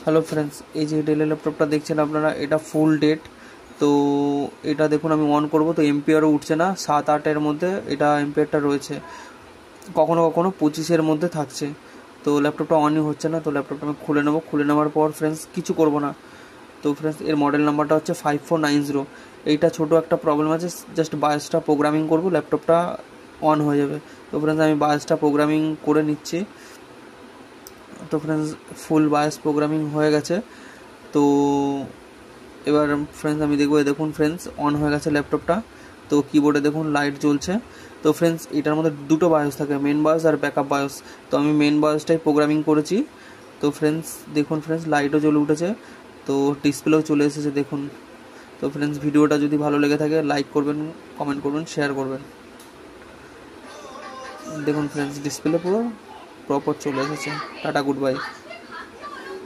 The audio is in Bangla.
হ্যালো ফ্রেন্ডস, এই যে ডেল ল্যাপটপটা দেখছেন আপনারা, এটা ফুল ডেট। তো এটা দেখুন আমি অন করব তো এমপিআরও উঠছে না, 7-8-এর মধ্যে এটা এমপিআরটা রয়েছে, কখনো কখনো 25-এর মধ্যে থাকছে। তো ল্যাপটপটা অনই হচ্ছে না। তো ল্যাপটপটা আমি খুলে নেবো। খুলে নেওয়ার পর ফ্রেন্ডস কিছু করব না। তো ফ্রেন্ডস এর মডেল নাম্বারটা হচ্ছে 5490। এইটা ছোটো একটা প্রবলেম আছে, জাস্ট বায়োসটা প্রোগ্রামিং করব, ল্যাপটপটা অন হয়ে যাবে। তো ফ্রেন্ডস আমি বায়োসটা প্রোগ্রামিং করে নিচ্ছি। তো ফ্রেন্ডস ফুল বায়োস প্রোগ্রামিং হয়ে গেছে। তো এবার ফ্রেন্ডস আমি দেখবো, দেখুন ফ্রেন্ডস অন হয়ে গেছে ল্যাপটপটা। তো কিবোর্ডে দেখুন লাইট জ্বলছে। তো ফ্রেন্ডস এটার মধ্যে দুটো বায়োস থাকে, মেন বায়োস আর ব্যাকআপ বায়োস। তো আমি মেন বায়োসটাই প্রোগ্রামিং করেছি। তো ফ্রেন্ডস দেখুন ফ্রেন্ডস লাইটও জ্বলে উঠেছে, তো ডিসপ্লেও চলে এসেছে দেখুন। তো ফ্রেন্ডস ভিডিওটা যদি ভালো লেগে থাকে লাইক করবেন, কমেন্ট করবেন, শেয়ার করবেন। দেখুন ফ্রেন্ডস ডিসপ্লে পুরো প্রপার চলে এসেছে। Tata, good bye.